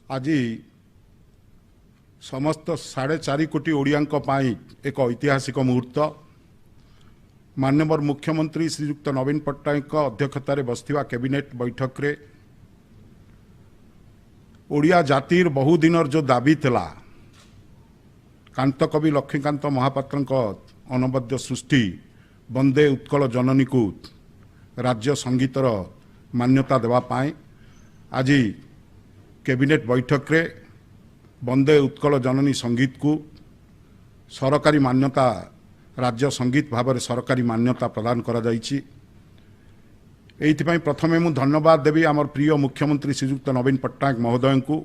आज समस्त 4.5 कोटी ओडियांक पाई एक ऐतिहासिक मुहूर्त माननीय मुख्यमंत्री श्रीयुक्त नवीन पट्टनायक अध्यक्षतार बसथिबा कैबिनेट बैठक रे ओडिया जातिर बहुदिनर जो दाबी थिला कांत कवि लक्ष्मीकांत महापात्र अनबद्य सृष्टि वंदे उत्कल जननी को राज्य संगीतर मान्यता देवा पाए आज कैबिनेट बैठक रे वंदे उत्कल जननी संगीत को सरकारी मान्यता राज्य संगीत भाव में सरकारी मान्यता प्रदान करा जायछि। एइथिपाई प्रथमे मु धन्यवाद देवी आमर प्रिय मुख्यमंत्री श्रीयुक्त नवीन पट्टनायक महोदय को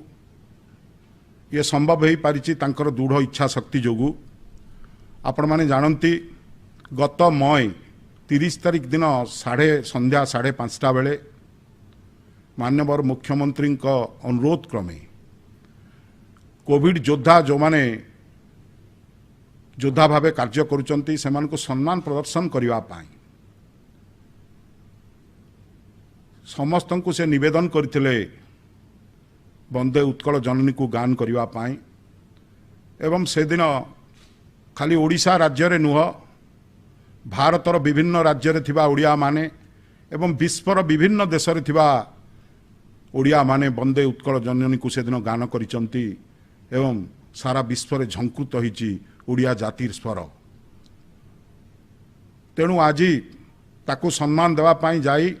ये संभव हो पारिछि तांकर दृढ़ इच्छा शक्ति जोगु। आपण माने जानती गत मई 30 तारिख दिन संध्या 5:30 बेले माननीय मुख्यमंत्री अनुरोध क्रमे कोविड योद्धा जो माने योद्धा भाव कार्य करुचंती सेमान को सम्मान प्रदर्शन करिवा पाई समस्त को से निवेदन करथिले वंदे उत्कल जननी को गान करिवा पाई एवं से दिन खाली ओडिशा राज्य रे नुह भारतर विभिन्न राज्य रे थिबा ओडिया माने एवं विश्वर विभिन्न देश रे थिबा ओडिया माने वंदे उत्कल जननी को से दिन गान करिचंती एवं सारा विश्व रे झंकृत होईची ओडिया जातिर स्वर। तेणु आज ताकू सम्मान देवा पाई जाई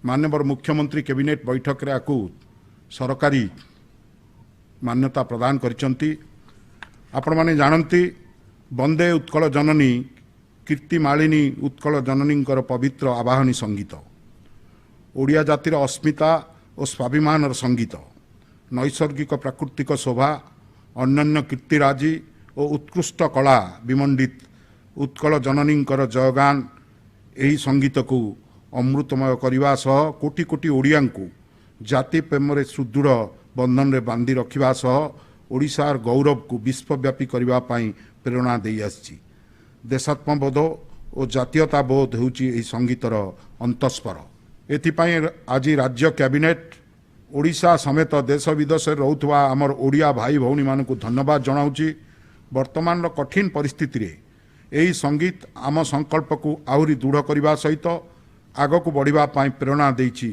माननीय मुख्यमंत्री कैबिनेट बैठक रे आकू सरकारी मान्यता प्रदान करिचंती। आपण माने जानती वंदे उत्कल जननी कीर्तिमालिनी उत्कल जननींकर पवित्र आवाहनी संगीत ओडिया जातिर अस्मिता और स्वाभिमान संगीत नैसर्गिक प्राकृतिक शोभा अन्य कीर्तिराजी और उत्कृष्ट कला विमंडित उत्कल जननींकर जयगान यही संगीत को अमृतमय करने सह कोटि कोटि ओडिया को जाति प्रेम सुदृढ़ बंधन रे बांधि रखा सह ओडिशार गौरव को विश्वव्यापी करने प्रेरणा दे आसी। देशात्मबोध और जातीयता बोध होउची एही संगीतर अंतस्पर। एथिपाई आज राज्य कैबिनेट ओडिशा समेत देश विदेश रोथुवा आमर ओडिया भाई भौणी मानकु धन्यवाद जनाउची। वर्तमान कठिन परिस्थिति रे एही संगीत आम संकल्प को आहुरी दृढ़ करने सहित आग को बढ़िबा पाई प्रेरणा देइची।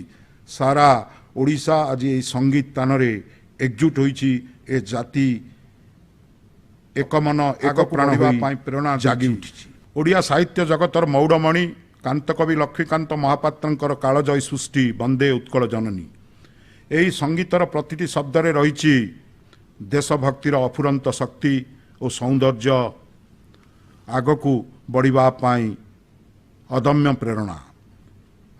सारा ओडिशा आज एही संगीत तान रे एकजुट होइची ए जाति एक मन एक प्राण होई प्रेरणा जागी उठी। ओडिया साहित्य जगतर मौड़मणि कांतकवि लक्ष्मीकांत महापात्रंकर कालजयी सृष्टि वंदे उत्कल जननी एही संगीतर प्रतिटी शब्द रे रहिछि देशभक्तिर अफुरंत शक्ति और सौंदर्य आगकू बढ़िबा पाई अदम्य प्रेरणा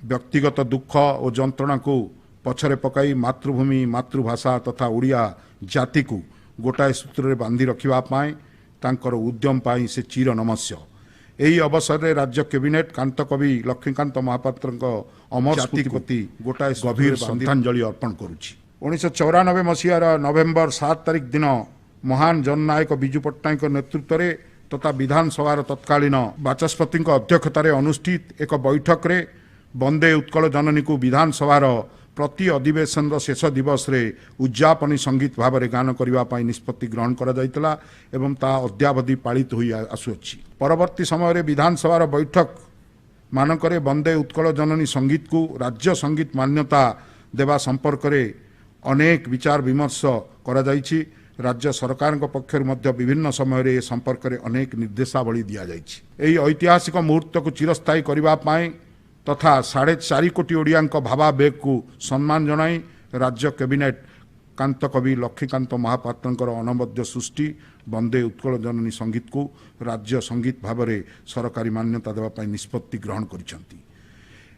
व्यक्तिगत दुख और जंत्रणा को पछरे पकाई मातृभूमि मातृभाषा तथा ओडिया जाति को गोटाए सूत्र रे बांधि रखिबा पाई तांकर उद्यम पाई से चिर नमस्य। एही अवसर रे राज्य कैबिनेट कांतकवि लक्ष्मीकांत महापात्र अमर जाति प्रति गोटाए गभीर श्रद्धांजलि अर्पण करुछि। 1994 मसीहार नवेम्बर 7 तारिख दिन महान जननायक विजु पट्टनायक नेतृत्व रे तथा विधानसभा तत्कालीन बाचस्पति अध्यक्षतार अनुष्ठित एक बैठक रे वंदे उत्कल जननी को विधानसभा प्रति अधिवेशन शेष दिवस रे उद्यापनी संगीत भाव में गान करने निष्पत्ति ग्रहण करा जायतिला एवं ता अद्यावधि पालित होई आसुअछि। परवर्ती समय रे विधानसभा बैठक मानकरे वंदे उत्कल जननी संगीत को राज्य संगीत मान्यता देवा संपर्क रे अनेक विचार विमर्श करा जायछि। राज्य सरकार पक्षर मध्य विभिन्न समय रे संपर्क रे अनेक निर्देशावली दिया जायछि। एही ऐतिहासिक मुहूर्त को चिरस्थायी करबा पाई तथा 4.5 कोटी ओडिया भावावेग को सम्मान जनाई राज्य कैबिनेट कांतकवि लक्ष्मीकांत महापात्र अनबद्य सृष्टि वंदे उत्कल जननी संगीत को राज्य संगीत भाव में सरकारी मान्यता देवाई निष्पत्ति ग्रहण करिसेंती।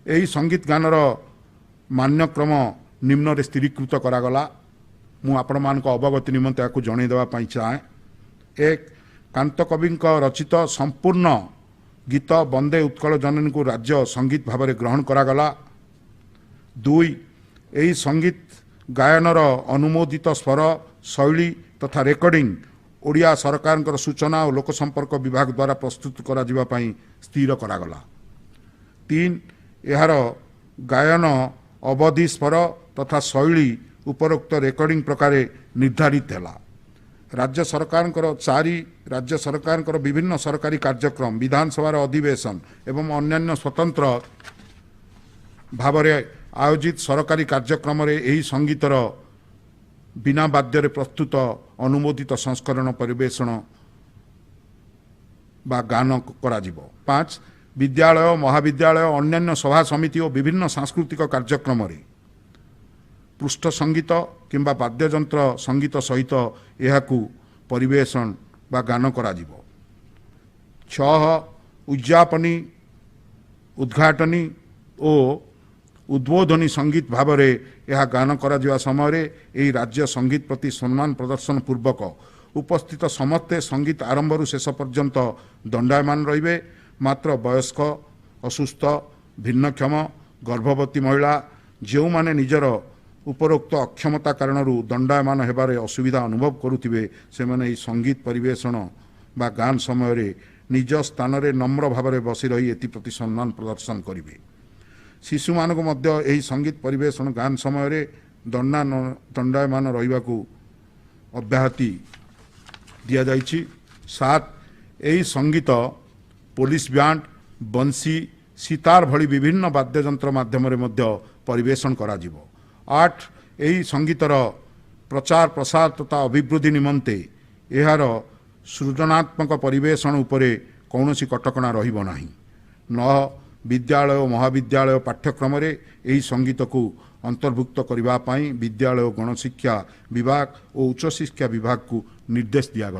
एही संगीत गानर मान्यक्रम निम्न रे स्थिरीकृत करागला। मु आपण मानक अवगति निमंते याकू जणै देवा पई चाहे। एक कांतकवि रचित संपूर्ण गीत वंदे उत्कल जननी को राज्य संगीत भाव में ग्रहण करागला। 2 एही संगीत गायनर अनुमोदित स्वर शैली तथा रेकर्डिंग ओडिया सरकार सूचना और लोक संपर्क विभाग द्वारा प्रस्तुत करा जिबा पई स्थिर करागला। 3 यार गायन अवधि स्वर तथा शैली उपरोक्त रेकर्डिंग प्रकार निर्धारित है। राज्य सरकार विभिन्न सरकारी कार्यक्रम विधानसभा अधिवेशन एवं अन्यान्य स्वतंत्र भाव आयोजित सरकारी कार्यक्रम यही संगीतर बिना वाद्य प्रस्तुत अनुमोदित संस्करण परिवेषण बा गान करा जिवो। 5 विद्यालय महाविद्यालय अन्यान्य सभा समिति और विभिन्न सांस्कृतिक कार्यक्रम पृष्ठ संगीत किंबा वाद्ययंत्र संगीत सहित यह परिवेषण बा गान करा जिवो। 6 उद्यापनी उद्घाटनी और उद्बोधनी संगीत भाव यह गान करा जिवा समय यही राज्य संगीत प्रति सम्मान प्रदर्शन पूर्वक उपस्थित समस्ते संगीत आरंभ शेष पर्यंत दंडायमान रहिबे। मात्र वयस्क असुस्थ भिन्नक्षम गर्भवती महिला जो माने निजर उपरोक्त अक्षमता कारण दंडायमान हेबारे असुविधा अनुभव करुथिबे से माने संगीत परिवेषण बा गान समय निज स्थान रे नम्र भाव बसी रही एति प्रति सम्मान प्रदर्शन करिवे। शिशु मानक मध्य एही संगीत परिवेषण गान समय दंडायमान रहिबाकू अब्याहति दिया जाइछि। 7 एही संगीत पुलिस बैंड बंसी सितार भली विभिन्न वाद्ययंत्र माध्यम परिवेषण करा जिवो। 8 एही संगीतर प्रचार प्रसार तथा अभिवृद्धि निमंते एहार सृजनात्मक परिवेषण उपरे कौनसी कटकणा रहिबो नाही। 9 विद्यालय और महाविद्यालय पाठ्यक्रम एही संगीत को अंतर्भुक्त करने विद्यालय गणशिक्षा विभाग और उच्च शिक्षा विभाग को निर्देश दिया गला।